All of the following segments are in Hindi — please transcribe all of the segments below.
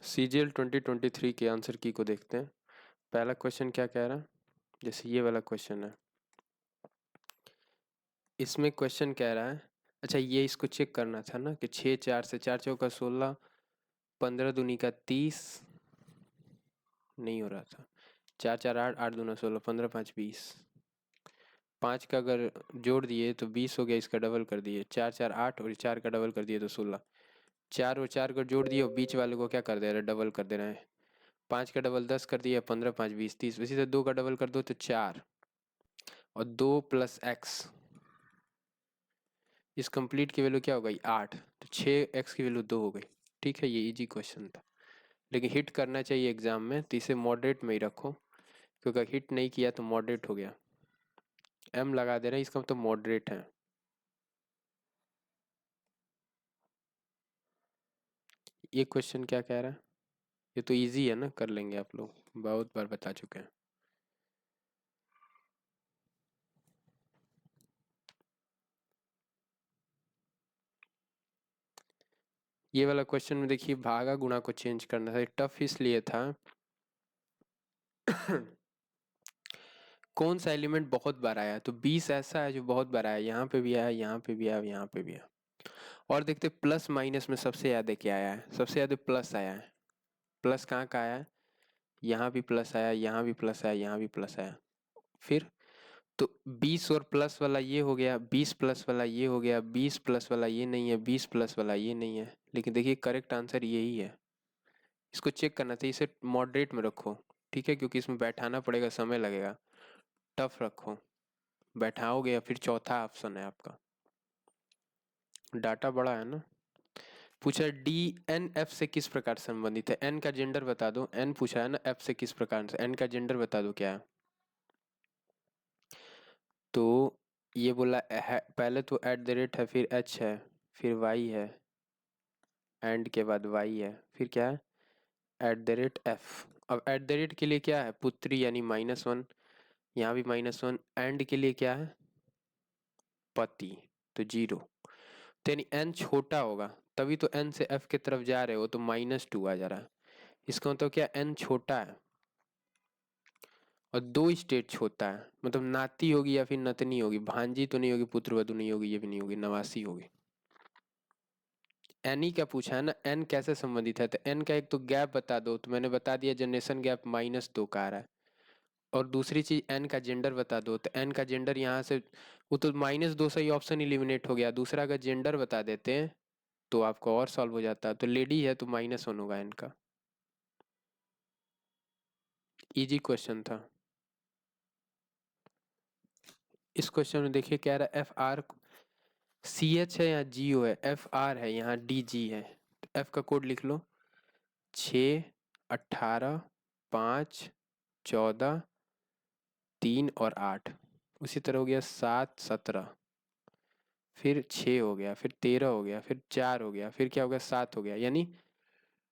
CGL 2023 के आंसर की को देखते हैं। पहला क्वेश्चन क्या कह रहा है, जैसे ये वाला क्वेश्चन है, इसमें क्वेश्चन कह रहा है, अच्छा ये इसको चेक करना था ना कि 6 4 से 4 चौका 16, 15 दूनी का 30, नहीं हो रहा था, 4 4 8, 8 दूना 16, 15 5 20, 5 का अगर जोड़ दिए तो 20 हो गया, इसका डबल कर दिए, 4 4 8 और 4 का डबल कर दिए तो 16, 4 और 4 को जोड़ दिए और बीच वाले को क्या कर दे रहा है, डबल कर दे रहे हैं, 5 का डबल 10 कर दिया, 15 5 20 30, इसी से 2 का डबल कर दो तो 4 और 2 प्लस एक्स, इस कंप्लीट की वैल्यू क्या हो गई 8, तो 6x की वैल्यू 2 हो गई। ठीक है, ये इजी क्वेश्चन था, लेकिन हिट करना चाहिए एग्जाम में, तो इसे मॉडरेट में ही रखो, क्योंकि हिट नहीं किया तो मॉडरेट हो गया, m लगा दे रहे हैं, इसका मतलब मॉडरेट है। ये क्वेश्चन क्या कह रहा है, ये तो इजी है ना, कर लेंगे आप लोग, बहुत बार बता चुके हैं। ये वाला क्वेश्चन में देखिए भागा गुणा को चेंज करना था, टफ इसलिए था कौन सा एलिमेंट बहुत बार आया, तो 20 ऐसा है जो बहुत बार आया, यहाँ पे भी आया, यहाँ पे भी आया, यहाँ पे भी आया। और देखते प्लस माइनस में सबसे ज्यादा क्या आया है, सबसे ज्यादा प्लस आया है। प्लस कहाँ का आया है, यहाँ भी प्लस आया, यहाँ भी प्लस आया, यहाँ भी प्लस आया। फिर तो 20 और प्लस वाला ये हो गया, 20 प्लस वाला ये हो गया, 20 प्लस वाला ये नहीं है, 20 प्लस वाला ये नहीं है, लेकिन देखिए करेक्ट आंसर यही है। इसको चेक करना था, इसे मॉडरेट में रखो, ठीक है, क्योंकि इसमें बैठाना पड़ेगा, समय लगेगा, टफ रखो, बैठाओगे या फिर चौथा ऑप्शन है आपका, डाटा बड़ा है ना। पूछा डी एन एफ से किस प्रकार से संबंधित है, एन का जेंडर बता दो, एन पूछा है ना, एफ से किस प्रकार से, एन का जेंडर बता दो क्या है। तो ये बोला है, पहले तो एट द रेट है, फिर एच है, फिर वाई है, एंड के बाद वाई है, फिर क्या है एट द रेट एफ। अब एट द रेट के लिए क्या है, पुत्री यानी -1, यहाँ भी -1, एंड के लिए क्या है पति, तो 0, तो यानी एन छोटा होगा, तभी तो एन से एफ की तरफ जा रहे हो तो -2 आ जा रहा है, इसका मतलब क्या एन छोटा है, और 2 स्टेट छोटा है, मतलब नाती होगी या फिर नतनी होगी, भांजी तो नहीं होगी, पुत्रवधु नहीं होगी, ये भी नहीं होगी, नवासी होगी। एन ही क्या पूछा है ना, एन कैसे संबंधित है, तो एन का एक तो गैप बता दो, तो मैंने बता दिया जनरेशन गैप -2 का आ रहा है, और दूसरी चीज एन का जेंडर बता दो, तो एन का जेंडर यहाँ से, वो तो -2 से ही ऑप्शन इलिमिनेट हो गया, दूसरा अगर जेंडर बता देते हैं तो आपको और सॉल्व हो जाता, तो लेडी है तो -1 होगा एन का। इजी क्वेश्चन था। इस क्वेश्चन में देखिए क्या रहा है, एफ आर सी एच है या जी ओ है, एफ आर है यहाँ डी जी है, तो एफ का कोड लिख लो, 6 18 5 14 3 और 8, उसी तरह हो गया 7 17, फिर 6 हो गया, फिर 13 हो गया, फिर 4 हो गया, फिर क्या हो गया 7 हो गया, यानी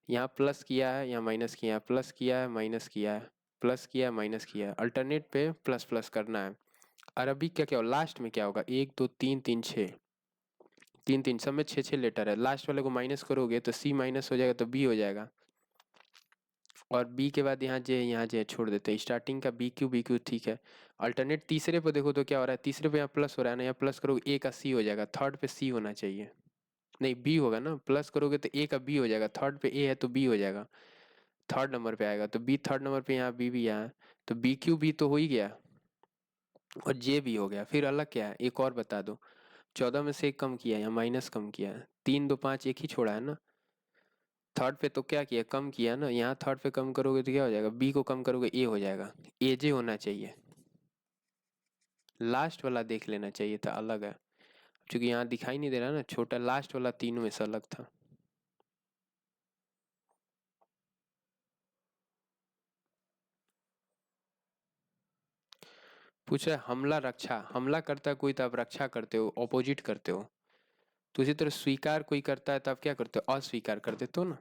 यहाँ प्लस किया है, यहाँ माइनस किया है, प्लस किया है, माइनस किया है, प्लस किया है, माइनस किया है, अल्टरनेट पे प्लस प्लस करना है। अरबिक का क्या होगा, लास्ट में क्या होगा, 1 2 3 3 6, 3 3 सब में 6 6 लेटर है, लास्ट वाले को माइनस करोगे तो सी माइनस हो जाएगा तो बी हो जाएगा, और बी के बाद यहाँ जे, यहाँ जे छोड़ देते हैं, स्टार्टिंग का बी क्यू ठीक है। अल्टरनेट तीसरे पे देखो तो क्या हो रहा है, तीसरे पे यहाँ प्लस हो रहा है ना, यहाँ प्लस करोगे ए का सी हो जाएगा, थर्ड पे सी होना चाहिए, नहीं बी होगा ना, प्लस करोगे तो ए का बी हो जाएगा, थर्ड पे ए है तो बी हो जाएगा, थर्ड नंबर पे आएगा तो बी, थर्ड नंबर पे यहाँ बी भी यहाँ, तो बी क्यू बी तो हो ही गया, और जे भी हो गया, फिर अलग क्या है एक और बता दो, 14 में से एक कम किया है या माइनस कम किया है, 3 2 5 एक ही छोड़ा है ना, थर्ड पे तो क्या किया कम किया ना, यहाँ थर्ड पे कम करोगे तो क्या हो जाएगा, बी को कम करोगे ए हो जाएगा, ए जे होना चाहिए, लास्ट वाला देख लेना चाहिए था, अलग है, क्योंकि यहाँ दिखाई नहीं दे रहा ना छोटा, लास्ट वाला तीनों में से अलग था। पूछ रहा है हमला रक्षा, हमला करता है कोई तो आप रक्षा करते हो, ऑपोजिट करते हो, तो इसी तरह स्वीकार कोई करता है तो आप क्या करते हो, अस्वीकार कर देते हो ना,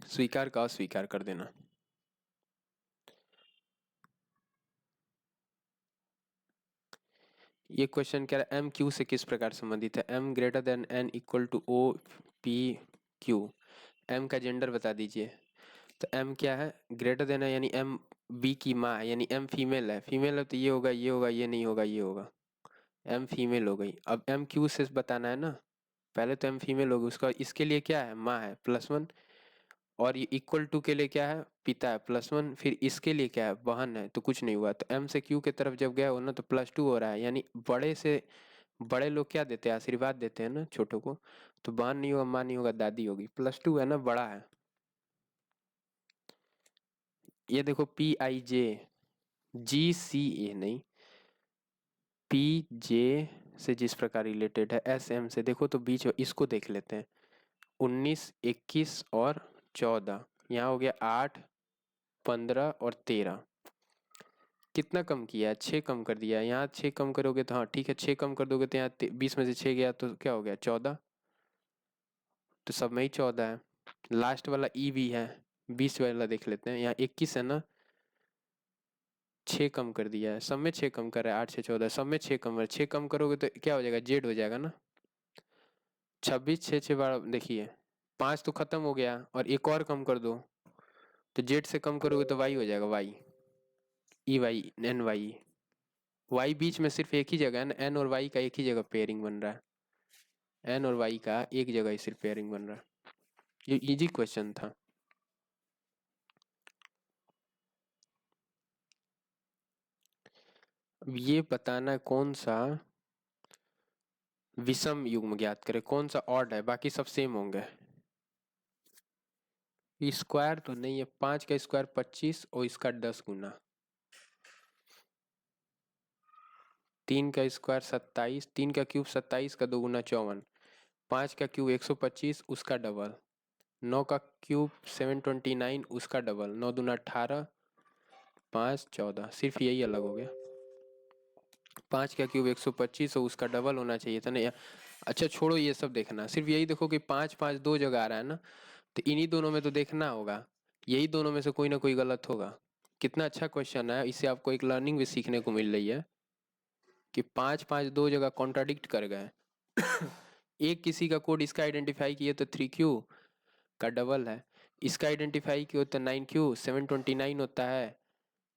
स्वीकार का अस्वीकार कर देना। ये क्वेश्चन कह रहा है एम क्यू से किस प्रकार संबंधित है, M greater than N equal to O P Q, M का जेंडर बता दीजिए। तो एम क्या है, ग्रेटर देन है, यानी एम बी की माँ है, यानी एम फीमेल है। फीमेल है तो ये होगा, ये होगा, ये नहीं होगा, ये होगा। एम फीमेल हो गई। अब एम क्यू से बताना है ना, पहले तो एम फीमेल होगी, उसका इसके लिए क्या है, माँ है, +1। और ये इक्वल टू के लिए क्या है, पिता है, +1। फिर इसके लिए क्या है, बहन है, तो कुछ नहीं हुआ। तो एम से क्यू के तरफ जब गया हो ना, तो +2 हो रहा है, यानी बड़े से बड़े लोग क्या देते हैं, आशीर्वाद देते हैं ना छोटों को। तो बहन नहीं होगा, माँ नहीं होगा, दादी होगी। +2 है ना, बड़ा है। ये देखो PIJ, GCA नहीं, PJ से जिस प्रकार रिलेटेड है, SM से देखो तो बीच इसको देख लेते हैं। 19, 21 और 14, यहाँ हो गया 8, 15 और 13। कितना कम किया है, 6 कम कर दिया है। यहाँ 6 कम करोगे तो हाँ ठीक है, 6 कम कर दोगे तो यहाँ 20 में से 6 गया तो क्या हो गया, 14। तो सब में ही 14 है। लास्ट वाला ई भी है, 20 वाला देख लेते हैं। यहाँ 21 है ना, 6 कम कर दिया है, सब में 6 कम कर रहा है, 8 से 14, सब में 6 कम है। 6 कम करोगे तो क्या हो जाएगा, जेड हो जाएगा ना। 26, 6, 6, 12, देखिए 5 तो खत्म हो गया, और एक और कम कर दो, तो जेड से कम करोगे तो वाई हो जाएगा, वाई, EY, NY। वाई बीच में सिर्फ एक ही जगह है ना, एन और वाई का एक ही जगह पेयरिंग बन रहा है। एन और वाई का एक जगह ही सिर्फ पेयरिंग बन रहा है। ये इजी क्वेश्चन था। अब ये बताना है कौन सा विषम युग्म ज्ञात करें, कौन सा ऑड है, बाकी सब सेम होंगे। स्क्वायर तो नहीं है, 5 का स्क्वायर 25 और इसका 10 गुना, 3 का स्क्वायर 27, 3 का क्यूब 27 का 2 गुना 54, 5 का क्यूब 125 उसका डबल, 9 का क्यूब 729 उसका डबल, 9 दूना 18, 5 14, सिर्फ यही अलग हो गया। 5 का क्यूब 125 और उसका डबल होना चाहिए था ना। अच्छा छोड़ो ये सब देखना, सिर्फ यही देखो कि 5 5 दो जगह आ रहा है ना, तो इन्हीं दोनों में तो देखना होगा, यही दोनों में से कोई ना कोई गलत होगा। कितना अच्छा क्वेश्चन है, इससे आपको एक लर्निंग भी सीखने को मिल रही है कि 5 5 दो जगह कॉन्ट्राडिक्ट कर गए। एक किसी का कोड इसका आइडेंटिफाई किए तो 3Q का डबल है, इसका आइडेंटिफाई किया तो 9Q 729 होता है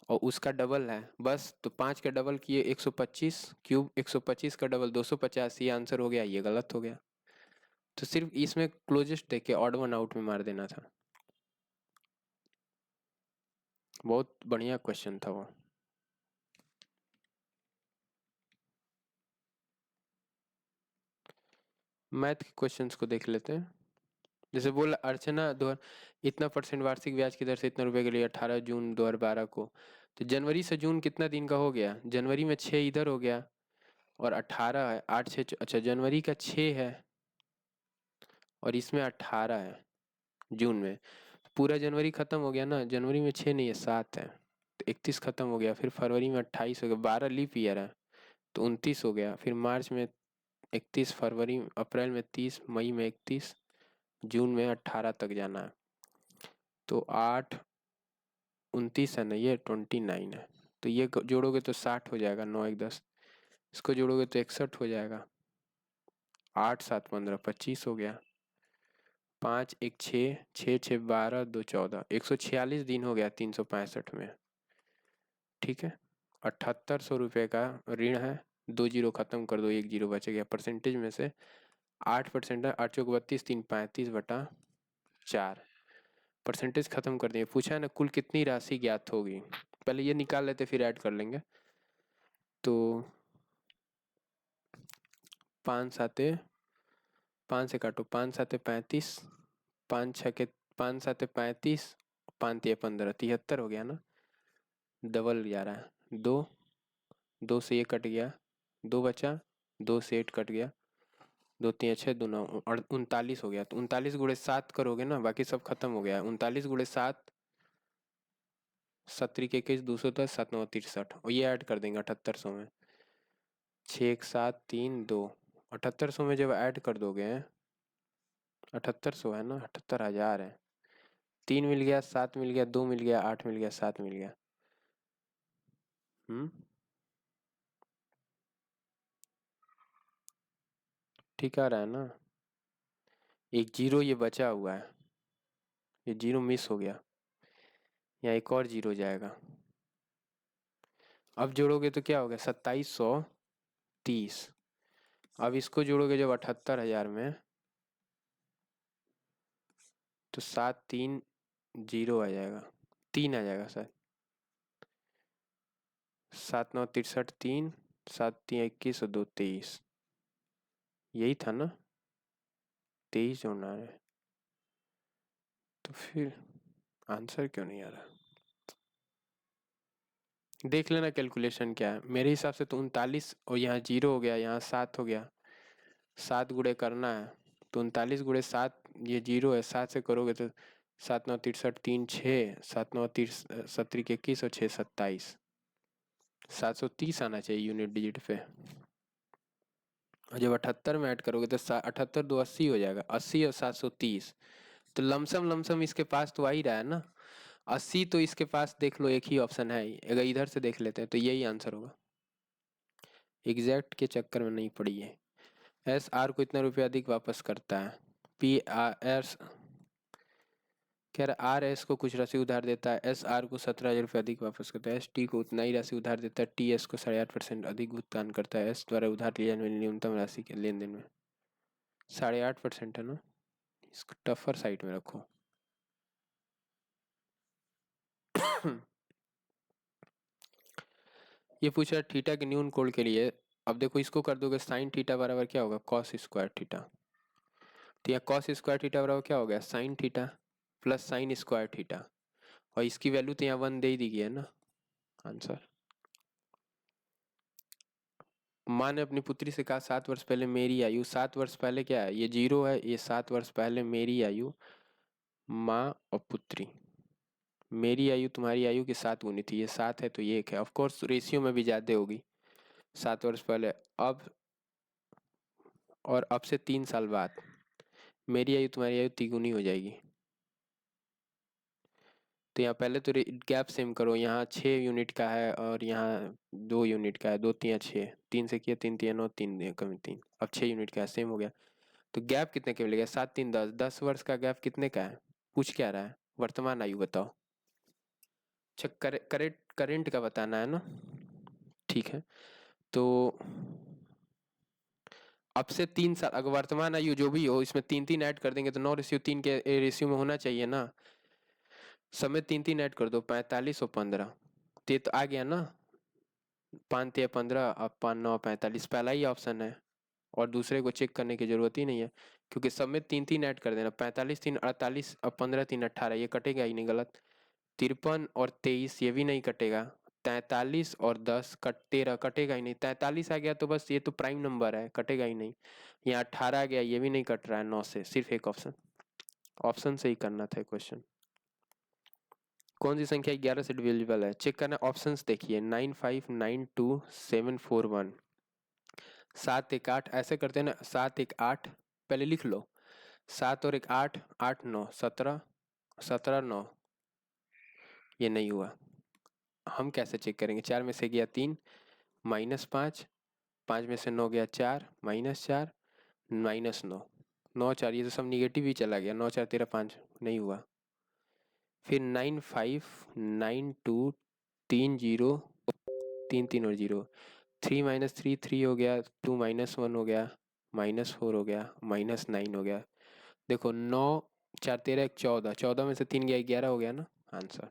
और उसका डबल है बस। तो 5 का डबल किए 125, क्यूब 125 का डबल 250, ये आंसर हो गया, ये गलत हो गया। तो सिर्फ इसमें क्लोजेस्ट देख के ऑड वन आउट में मार देना था। बहुत बढ़िया क्वेश्चन था वो। मैथ के क्वेश्चंस को देख लेते हैं। जैसे बोला अर्चना दो इतना % वार्षिक ब्याज की दर से इतना रुपए के लिए 18 जून 2012 को। तो जनवरी से जून कितना दिन का हो गया, जनवरी में 6 इधर हो गया और 18 है, 8 6, अच्छा जनवरी का 6 है और इसमें 18 है जून में। पूरा जनवरी खत्म हो गया ना, जनवरी में 6 नहीं है 7 है, तो 31 खत्म हो गया। फिर फरवरी में 28 हो गया, 12 लीप ईयर है तो 29 हो गया। फिर मार्च में 31, फरवरी अप्रैल में 30, मई में 31, जून में 18 तक जाना है। तो 8 29 है ना, ये 29 है, तो ये जोड़ोगे तो 60 हो जाएगा, 9 1 10, इसको जोड़ोगे तो 61 हो जाएगा, 8 7 15 25 हो गया, 5 1 6, 6 6 12 2 14, 146 दिन हो गया 365 में। ठीक है, 7800 रुपये का ऋण है, 2 जीरो खत्म कर दो, 1 जीरो बच गया। परसेंटेज में से 8% है, 8 चौक 32, 3 35/4। परसेंटेज खत्म कर दिए। पूछा है ना कुल कितनी राशि ज्ञात होगी, पहले ये निकाल लेते फिर ऐड कर लेंगे। तो 5 7 5 से काटो, 5 7 35, 5 6 के 5 7 35, 5 3 15, 73 हो गया ना। डबल जा रहा है, 2 2 से ये कट गया, 2 बचा, 2 से 8 कट गया, 2 3 6 2 9 और 39 हो गया। तो 39 गुणे 7 करोगे ना, बाकी सब खत्म हो गया। 39 गुणे 7, 7 के 21, 210, 7 9 63, और ये ऐड कर देंगे 7800 में, 6 1 7 3 2, 7800 में जब ऐड कर दोगे, 7800 है ना, 78,000 है। 3 मिल गया, 7 मिल गया, 2 मिल गया, 8 मिल गया, 7 मिल गया। ठीक आ रहा है ना। एक जीरो ये बचा हुआ है, ये जीरो मिस हो गया, यहाँ एक और जीरो जाएगा। अब जोड़ोगे तो क्या हो गया 2730। अब इसको जोड़ोगे जब 78,000 में तो 730 आ जाएगा, 3 आ जाएगा सर। 7 9 63 3, 7 3 21 और 2 23, यही था ना, 23 जोड़ना है। तो फिर आंसर क्यों नहीं आ रहा, देख लेना कैलकुलेशन क्या है। मेरे हिसाब से तो 39 और यहाँ जीरो हो गया, यहाँ 7 हो गया, 7 गुणे करना है तो 39 गुणे 7, ये जीरो है, 7 से करोगे तो 7 9 63 3 6, 7 9 30 21 और 6 27, 730 आना चाहिए यूनिट डिजिट पे। और जब 78 में ऐड करोगे तो 78 2 80 हो जाएगा, 80 और 730, तो लमसम इसके पास तो आ ही रहा है ना। 80 तो इसके पास देख लो, एक ही ऑप्शन है, अगर इधर से देख लेते हैं तो यही आंसर होगा। एग्जैक्ट के चक्कर में नहीं पड़ी है। एस आर को इतना रुपया अधिक वापस करता है। पी आर एस कह रहा आर एस को कुछ राशि उधार देता है, एस आर को 17,000 रुपये अधिक वापस करता है, एस टी को उतना ही राशि उधार देता है, टी एस को 8.5% अधिक भुगतान करता है, एस द्वारा उधार लिया जाने वाली न्यूनतम राशि के लेन देन में 8.5% है ना, इसको टफर साइड में रखो। ये पूछ रहा है थीटा के न्यून कोण के लिए। अब देखो इसको कर दोगे साइन थीटा बराबर क्या होगा, कॉस स्क्वायर थीटा। तो यहाँ कॉस स्क्वायर थीटा बराबर क्या हो गया, sine theta plus sine square theta, और इसकी वैल्यू तो यहाँ 1 दे ही दी गई है ना आंसर। माँ ने अपनी पुत्री से कहा 7 वर्ष पहले मेरी आयु, 7 वर्ष पहले क्या है, ये जीरो है, ये 7 वर्ष पहले मेरी आयु, माँ और पुत्री, मेरी आयु तुम्हारी आयु की 7 गुनी थी, ये 7 है तो ये 1 है, ऑफ कोर्स रेशियो में भी ज़्यादा होगी 7 वर्ष पहले। अब और अब से 3 साल बाद मेरी आयु तुम्हारी आयु तिगुनी हो जाएगी। तो यहाँ पहले तो गैप सेम करो, यहाँ 6 यूनिट का है और यहाँ 2 यूनिट का है, 2 3 6, 3 से किया 3 3 9, 3 कम 3, अब 6 यूनिट का है, सेम हो गया। तो गैप कितने का मिलेगा, 7 3 10, 10 वर्ष का गैप कितने का है, पूछ क्या रहा है, वर्तमान आयु बताओ। अच्छा करेंट का बताना है ना, ठीक है। तो अब से 3 साल, अगर वर्तमान आयु जो भी हो इसमें 3 3 ऐड कर देंगे तो 9:3 के रेशियो में होना चाहिए ना, समय 3 3 ऐड कर दो, 45 और 15, तो ये तो आ गया ना, 5 3 15 अब 5 9 45, पहला ही ऑप्शन है और दूसरे को चेक करने की जरूरत ही नहीं है, क्योंकि सब में 3 3 ऐड कर देना, 45 3 48 अब 15 3 18, ये कटेगा ही नहीं, गलत। 53 और 23 ये भी नहीं कटेगा, 43 और 10 13 कटेगा ही नहीं, 43 आ गया तो बस ये तो प्राइम नंबर है, कटेगा ही नहीं। यहाँ 18 आ गया, ये भी नहीं कट रहा है 9 से, सिर्फ एक ऑप्शन, ऑप्शन से ही करना था क्वेश्चन। कौन सी संख्या 11 से डिविजिबल है, चेक करना, ऑप्शंस देखिए 9 5 9 2 7 4 1, 7 1 8, ऐसे करते हैं ना, 7 1 8 पहले लिख लो, 7 और 1 8, 8 9 17, 17 9, ये नहीं हुआ। हम कैसे चेक करेंगे, 4 में से गया 3, -5, 5 में से 9 गया 4, -4, -9, 9 4, ये तो सब निगेटिव ही चला गया, 9 4 13 5, नहीं हुआ। फिर 9 5 9 2 3 0, 3 3 और 0, 3 -3 3 हो गया, 2 -1 हो गया, -4 हो गया, -9 हो गया। देखो 9 4 13 14, 14 में से 3 गया 11 हो गया ना आंसर।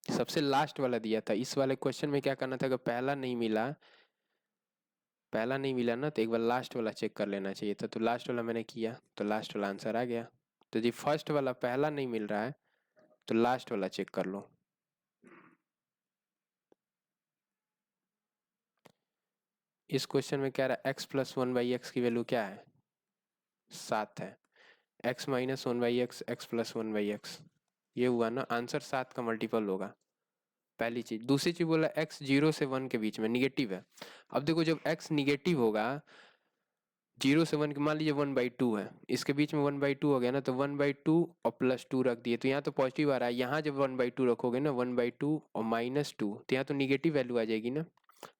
सबसे लास्ट वाला दिया था, इस वाले क्वेश्चन में क्या करना था, अगर पहला नहीं मिला ना तो एक बार लास्ट वाला चेक कर लेना चाहिए था, तो लास्ट वाला मैंने किया तो लास्ट वाला आंसर आ गया। तो जी फर्स्ट वाला पहला नहीं मिल रहा है तो लास्ट वाला चेक कर लो। इस क्वेश्चन में कह रहा है x प्लस 1/x की वैल्यू क्या है, 7 है, x minus 1/x, x plus 1/x, ये हुआ ना आंसर, 7 का मल्टीपल होगा, पहली चीज। दूसरी चीज बोला x 0 से 1 के बीच में निगेटिव है। अब देखो जब x निगेटिव होगा 0 से 1, मान लीजिए 1/2 है, इसके बीच में 1/2 हो गया ना, तो 1/2 और +2 रख दिए, तो यहाँ तो पॉजिटिव आ रहा है, यहाँ जब 1/2 रखोगे ना 1/2 और -2, तो यहाँ तो निगेटिव वैल्यू आ जाएगी ना,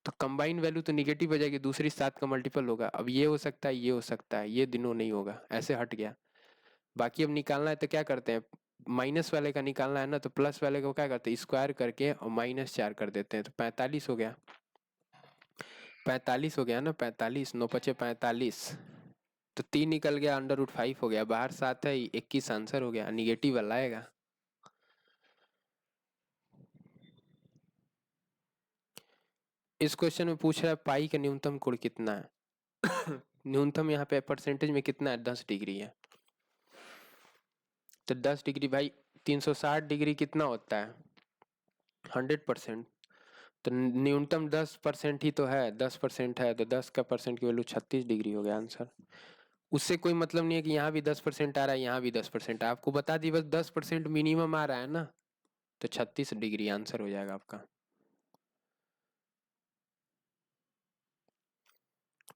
तो कंबाइन वैल्यू तो निगेटिव हो जाएगी, दूसरी 7 का मल्टीपल होगा। अब ये हो सकता है, ये हो सकता है, ये दिनों नहीं होगा, ऐसे हट गया। बाकी अब निकालना है तो क्या करते हैं, माइनस वाले का निकालना है ना, तो प्लस वाले को क्या करते हैं, स्क्वायर करके और -4 कर देते हैं, तो 45 हो गया। 45 हो गया ना, 45, 9 पचे 45, तो 3 निकल गया, √5 हो गया, बाहर 7 है, 21 आंसर हो गया, निगेटिव वाला आएगा। इस क्वेश्चन में पूछ रहा है पाई का न्यूनतम कोण कितना है। न्यूनतम यहाँ पे परसेंटेज में कितना है, 10 डिग्री है। तो 10 डिग्री भाई, 360 डिग्री कितना होता है, 100%। तो न्यूनतम 10% ही तो है, 10% है, तो 10 का परसेंट की वैल्यू 36 डिग्री हो गया आंसर। उससे कोई मतलब नहीं है कि यहाँ भी 10% आ रहा है, यहाँ भी 10% आपको बता दी, बस 10% मिनिमम आ रहा है ना, तो 36 डिग्री आंसर हो जाएगा आपका।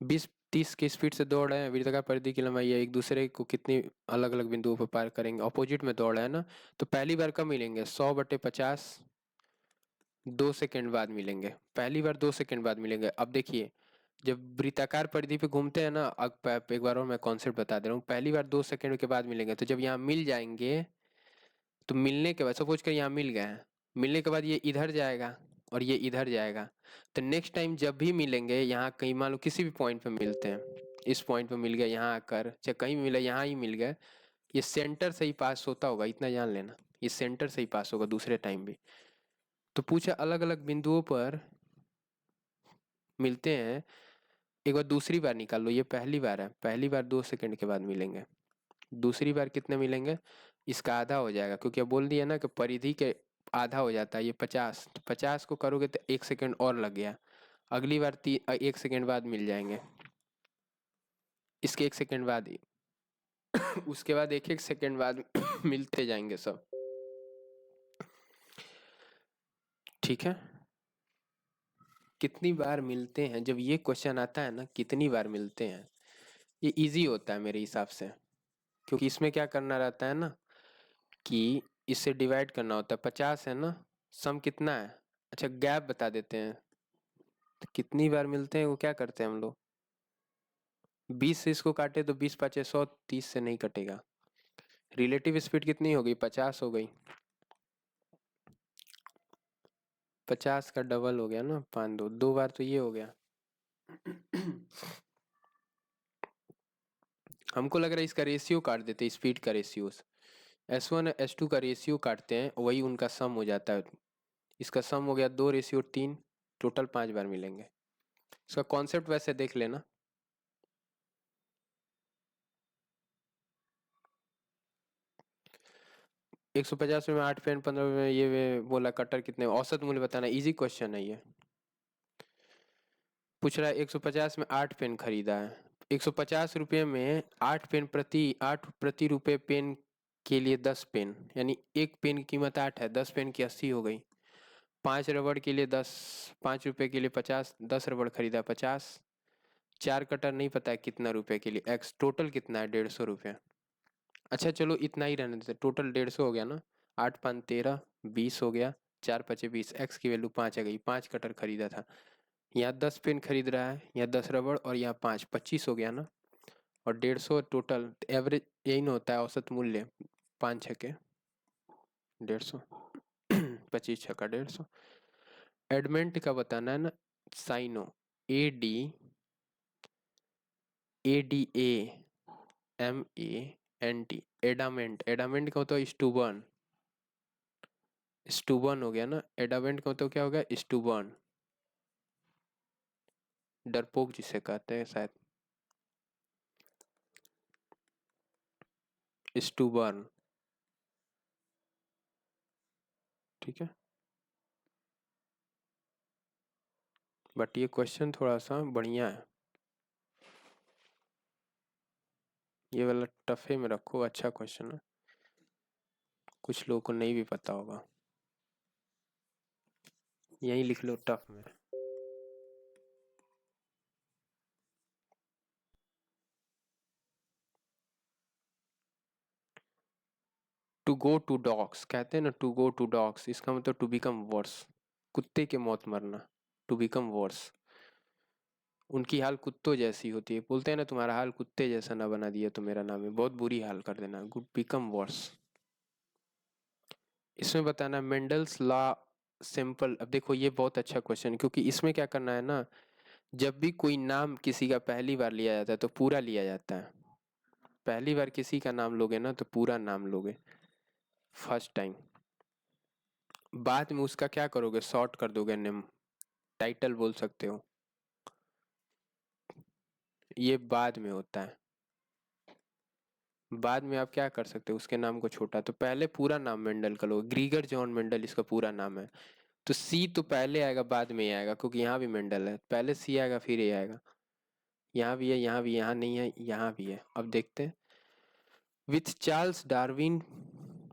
20-30 की स्पीड से दौड़ रहे हैं, वृत्ताकार परिधि की लंबाई है, एक दूसरे को कितनी अलग अलग बिंदुओं पर पार करेंगे, ऑपोजिट में दौड़ रहे हैं ना, तो पहली बार कब मिलेंगे, 100/50, 2 सेकेंड बाद मिलेंगे, पहली बार 2 सेकेंड बाद मिलेंगे। अब देखिए, जब वृत्ताकार परिधि पे घूमते हैं ना, अब एक बार और मैं कॉन्सेप्ट बता दे रहा हूँ, पहली बार 2 सेकेंड के बाद मिलेंगे, तो जब यहाँ मिल जाएंगे, तो मिलने के बाद सपोज कर यहाँ मिल गए हैं, मिलने के बाद ये इधर जाएगा और ये इधर जाएगा, तो नेक्स्ट टाइम जब भी मिलेंगे, यहाँ कहीं मान लो किसी भी पॉइंट पे मिलते हैं, इस पॉइंट पे मिल गए, यहाँ आकर चाहे कहीं भी मिले, यहाँ ही मिल गए, ये सेंटर से ही पास होता होगा, इतना जान लेना, ये सेंटर से ही पास होगा दूसरे टाइम भी। तो पूछा अलग अलग बिंदुओं पर मिलते हैं, एक बार दूसरी बार निकाल लो, ये पहली बार है, पहली बार 2 सेकेंड के बाद मिलेंगे, दूसरी बार कितने मिलेंगे, इसका आधा हो जाएगा, क्योंकि अब बोल दिया ना कि परिधि के आधा हो जाता है, ये 50, तो 50 को करोगे तो 1 सेकेंड और लग गया, अगली बार 1 सेकेंड बाद मिल जाएंगे, इसके 1 सेकेंड बाद ही उसके बाद 1-1 सेकेंड बाद मिलते जाएंगे सब। ठीक है, कितनी बार मिलते हैं, जब ये क्वेश्चन आता है ना, कितनी बार मिलते हैं, ये इजी होता है मेरे हिसाब से, क्योंकि इसमें क्या करना रहता है ना, कि इससे डिवाइड करना होता है, 50 है ना, सम कितना है, अच्छा गैप बता देते हैं, तो कितनी बार मिलते हैं वो क्या करते हैं हम लोग, 20 से इसको काटे तो 20×5 = 100, 30 से नहीं कटेगा, रिलेटिव स्पीड कितनी हो गई, 50 हो गई, 50 का डबल हो गया ना, 5 दो बार तो ये हो गया। हमको लग रहा है इसका रेशियो काट देते, स्पीड का रेशियो, S1 S2 का रेशियो काटते हैं, वही उनका सम हो जाता है, इसका सम हो गया 2:3, टोटल 5 बार मिलेंगे। इसका कॉन्सेप्ट वैसे देख लेना, 150 में 8 पेन, 15 में ये बोला, कटर कितने, औसत मूल्य बताना, इजी क्वेश्चन है ये। पूछ रहा है 150 में 8 पेन खरीदा है, 150 रुपये में 8 प्रति रुपये पेन के लिए 10 पेन, यानी एक पेन की कीमत 8 है, 10 पेन की 80 हो गई, 5 रबड़ के लिए 10, 5 रुपये के लिए 50, 10 रबड़ खरीदा 50, 4 कटर नहीं पता है कितना रुपए के लिए, एक्स टोटल कितना है, 150 रुपये। अच्छा चलो इतना ही रहने देते, टोटल 150 हो गया ना, 8×5 = 13, 20 हो गया, 4×5 = 20, एक्स की वैल्यू 5 आ गई, 5 कटर खरीदा था, यहाँ 10 पेन खरीद रहा है, यहाँ 10 रबड़ और यहाँ 5, 25 हो गया ना, और 150 टोटल, एवरेज यही ना होता है औसत मूल्य, 5×6 = 150, 25×6 = 150। एडमेंट का बताना है ना, साइनो, ADAMANT, एडामेंट, एडामेंट का मतलब स्टूबर्न, स्टूबर्न हो गया ना, एडामेंट का मतलब क्या हो गया, स्टूबर्न, डरपोक जिसे कहते हैं शायद, स्टूबर्न। ठीक है, बट ये क्वेश्चन थोड़ा सा बढ़िया है, ये वाला टफे में रखो, अच्छा क्वेश्चन है, कुछ लोगों को नहीं भी पता होगा, यही लिख लो टफ में। टू गो टू डॉग्स कहते हैं ना, टू गो टू डॉग्स, इसका मतलब टू बिकम वर्स, कुत्ते के मौत मरना, टू बिकम वर्स। उनकी हाल कुत्तों जैसी होती है, बोलते हैं ना तुम्हारा हाल कुत्ते जैसा ना बना दिया तो मेरा नाम है, बहुत बुरी हाल कर देना, गुड बिकम वर्स। इसमें बताना मेंडल्स लॉ सिंपल। अब देखो ये बहुत अच्छा क्वेश्चन है, क्योंकि इसमें क्या करना है ना, जब भी कोई नाम किसी का पहली बार लिया जाता है तो पूरा लिया जाता है। पहली बार किसी का नाम लोगे ना तो पूरा नाम लोगे फर्स्ट टाइम। बाद में उसका क्या करोगे, शॉर्ट कर दोगे नेम, टाइटल बोल सकते हो, ये बाद में होता है। बाद में आप क्या कर सकते हो, उसके नाम को छोटा, तो पहले पूरा नाम मेंडल का लो, ग्रीगर जॉन मेंडल इसका पूरा नाम है। तो सी तो पहले आएगा बाद में ही आएगा, क्योंकि यहाँ भी मेंडल है, पहले सी आएगा फिर ये आएगा। यहाँ भी है, यहाँ भी, यहाँ नहीं है, यहाँ भी है। अब देखते हैं with Charles Darwin.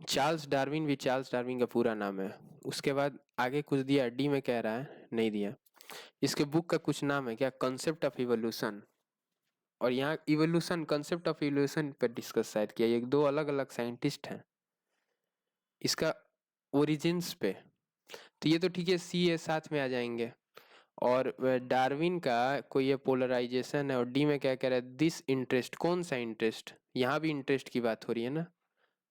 Charles Darwin भी चार्ल्स डार्विन का पूरा नाम है। उसके बाद आगे कुछ दिया, डी में कह रहा है, नहीं दिया। इसके बुक का कुछ नाम है क्या, कंसेप्ट ऑफ इवोल्यूशन। और यहाँ इवोल्यूशन, कंसेप्ट ऑफ इवोल्यूशन पर डिस्कस शायद किया, ये दो अलग अलग साइंटिस्ट हैं इसका ओरिजिन्स पे। तो ये तो ठीक है, सी ए साथ में आ जाएंगे। और डार्विन का कोई ये पोलराइजेशन है, और डी में क्या कह रहा है, दिस इंटरेस्ट, कौन सा इंटरेस्ट, यहाँ भी इंटरेस्ट की बात हो रही है ना,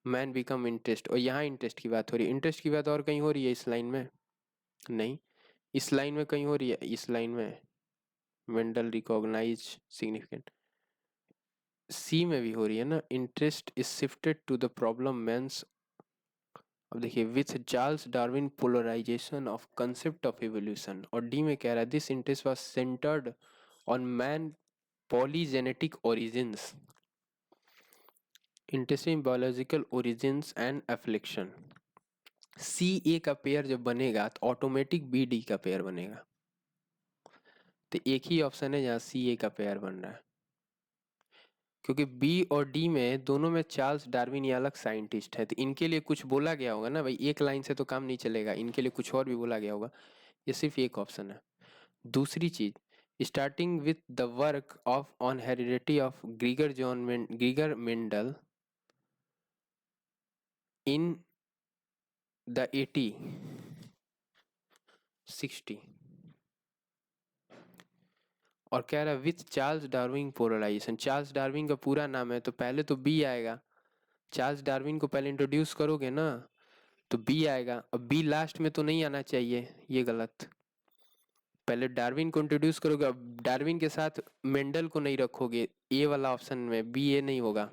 मैन बिकम इंटरेस्ट, और यहाँ इंटरेस्ट की बात हो रही है। इंटरेस्ट की बात और कहीं हो रही है इस लाइन में, नहीं। इस लाइन में कहीं हो रही है, इस लाइन में मेंडल रिकॉग्नाइज सिग्निफिकेंट, सी में भी हो रही है ना, interest is shifted to the problem man's. अब देखिए with Charles Darwin polarization of concept of evolution, और डी में कह रहा है this interest was centred on man polygenetic origins, interest in biological origins and affliction. C A का पेयर जब बनेगा तो ऑटोमेटिक बी डी का पेयर बनेगा। तो एक ही ऑप्शन है जहाँ सी ए का पेयर बन रहा है, क्योंकि बी और डी में दोनों में चार्ल्स डार्विन ये अलग साइंटिस्ट है, तो इनके लिए कुछ बोला गया होगा ना भाई, एक लाइन से तो काम नहीं चलेगा, इनके लिए कुछ और भी बोला गया होगा। ये सिर्फ एक ऑप्शन है। दूसरी चीज, starting with the work of on heredity of Gregor Mendel in the 1860, और कह रहा है with Charles Darwin polarization. Charles Darwin का पूरा नाम है तो पहले तो बी आएगा, चार्ल्स डार्विन को पहले इंट्रोड्यूस करोगे ना तो बी आएगा। अब बी लास्ट में तो नहीं आना चाहिए, ये गलत। पहले डार्विन को इंट्रोड्यूस करोगे, अब डार्विन के साथ मेंडल को नहीं रखोगे, ए वाला ऑप्शन में बी ए नहीं होगा,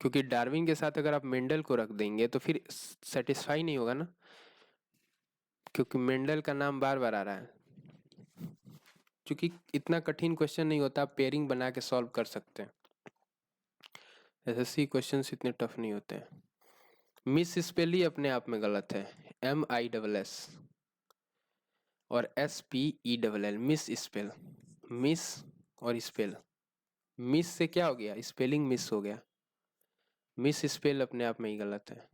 क्योंकि डार्विन के साथ अगर आप मेंडल को रख देंगे तो फिर सेटिस्फाई नहीं होगा ना, क्योंकि मेंडल का नाम बार बार आ रहा है। क्योंकि इतना कठिन क्वेश्चन नहीं होता, आप पेयरिंग बना के सॉल्व कर सकते हैं, एसएससी क्वेश्चन इतने टफ नहीं होते हैं। मिस स्पेल ही अपने आप में गलत है, MISS और SPELL, मिस स्पेल, मिस और स्पेल, मिस से क्या हो गया, स्पेलिंग मिस हो गया, मिस स्पेल अपने आप में ही गलत है।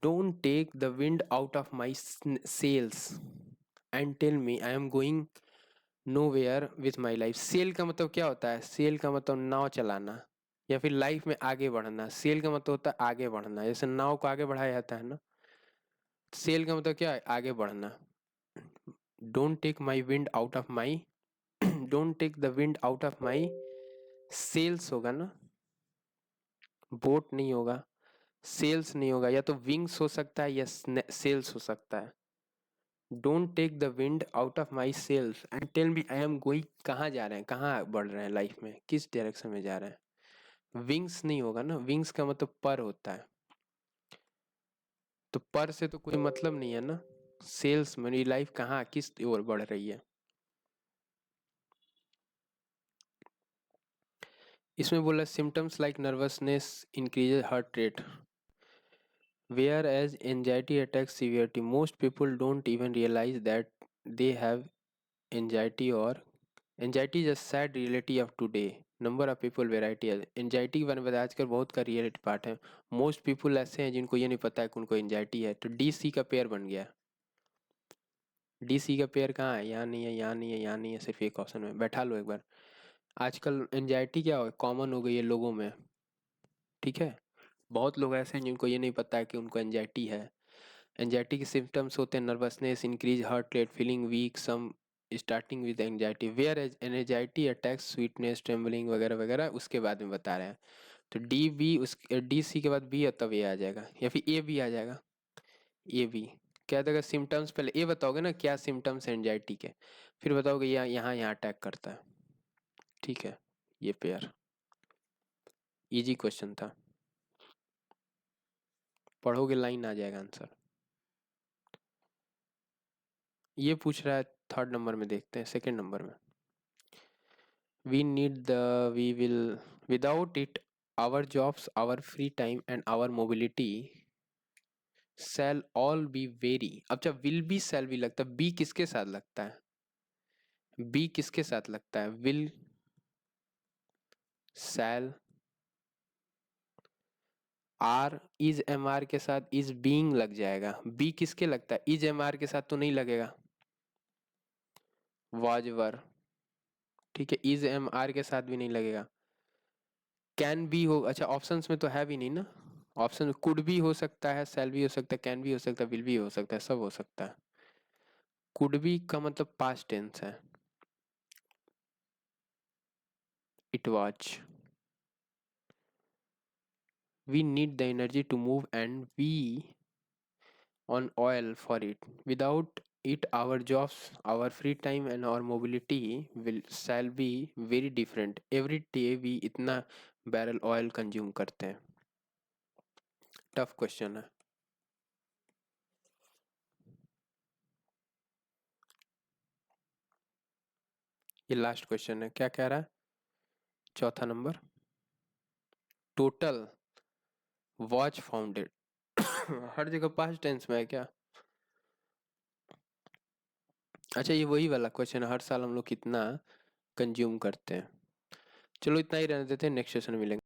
Don't take the wind out of my sails and tell me I am going nowhere with my life. Sail का मतलब क्या होता है, सेल का मतलब नाव चलाना या फिर लाइफ में आगे बढ़ना। सेल का मतलब होता है आगे बढ़ना, जैसे नाव को आगे बढ़ाया जाता है ना, सेल का मतलब क्या है, आगे बढ़ना। Don't take my wind out of my, don't take the wind out of my sails होगा ना, बोट नहीं होगा, सेल्स नहीं होगा, या तो विंग्स हो सकता है या सेल्स हो सकता है। Don't take the wind out of my sails and tell me I am going, कहाँ जा रहे हैं, कहाँ बढ़ रहे हैं लाइफ में, किस डायरेक्शन में जा रहे हैं। विंग्स नहीं होगा ना, विंग्स का मतलब पर होता है, तो पर से तो कोई मतलब नहीं है ना। सेल्स मेरी लाइफ कहाँ किस ओर बढ़ रही है। इसमें बोला symptoms like nervousness increases heart rate, whereas anxiety attacks severity, most people don't even realise that they have anxiety, और anxiety is a sad reality of today, number of people variety है। एंजाइटी के बारे में आजकल बहुत का रियलिटी पार्ट है, मोस्ट पीपल ऐसे हैं जिनको ये नहीं पता है कि उनको एंजाइटी है, तो DC का पेयर बन गया। DC का पेयर कहाँ है, यहाँ नहीं है, यहाँ नहीं है, यहाँ नहीं है, सिर्फ एक ऑप्शन में बैठा लो एक बार। आजकल एंजाइटी क्या हो, कॉमन हो गई है लोगों में, ठीक है। बहुत लोग ऐसे हैं जिनको ये नहीं पता है कि उनको एंजाइटी है, एंजाइटी के सिम्टम्स होते हैं nervousness, increase heart rate, feeling weak, some starting with anxiety, where anxiety attacks sweetness, trembling वगैरह वगैरह, उसके बाद में बता रहे हैं। तो डी बी, उस डी सी के बाद बी है तब ये आ जाएगा, या फिर ए बी आ जाएगा। ए बी क्या देगा सिम्टम्स, पहले ये बताओगे ना क्या सिम्टम्स है एंजाइटी के, फिर बताओगे यहाँ यहाँ यहाँ अटैक करता है। ठीक है, ये पेयर इजी क्वेश्चन था, पढ़ोगे लाइन आ जाएगा आंसर। ये पूछ रहा है थर्ड नंबर में, देखते हैं सेकंड नंबर में। We need the, we will, without it our jobs, our free time and our mobility shall all be very. अब जब विल बी शैल बी लगता है, बी किसके साथ लगता है, बी किसके साथ लगता है, will, shall, are is M R के साथ इज बीइंग लग जाएगा। बी किसके लगता है, इज एम आर के साथ तो नहीं लगेगा, वाज वर, ठीक है, इज एम आर के साथ भी नहीं लगेगा। कैन बी हो, अच्छा ऑप्शंस में तो है भी नहीं ना, ऑप्शन में कुड भी हो सकता है, शैल भी हो सकता है, कैन भी हो सकता है, विल भी हो सकता है, सब हो सकता है। कुड बी का मतलब पास्ट टेंस है, it was. We need the energy to move and we on oil for it. Without it, our jobs, our free time and our mobility will shall be very different. Every day we इतना बैरल ऑयल कंज्यूम करते हैं। टफ क्वेश्चन है। ये लास्ट क्वेश्चन है, क्या कह रहा है, चौथा नंबर, टोटल वॉच फाउंडेड हर जगह पास्ट टेंस में है क्या। अच्छा ये वही वाला क्वेश्चन है, हर साल हम लोग कितना कंज्यूम करते हैं। चलो इतना ही रहने देते हैं, नेक्स्ट सेशन में मिलेंगे।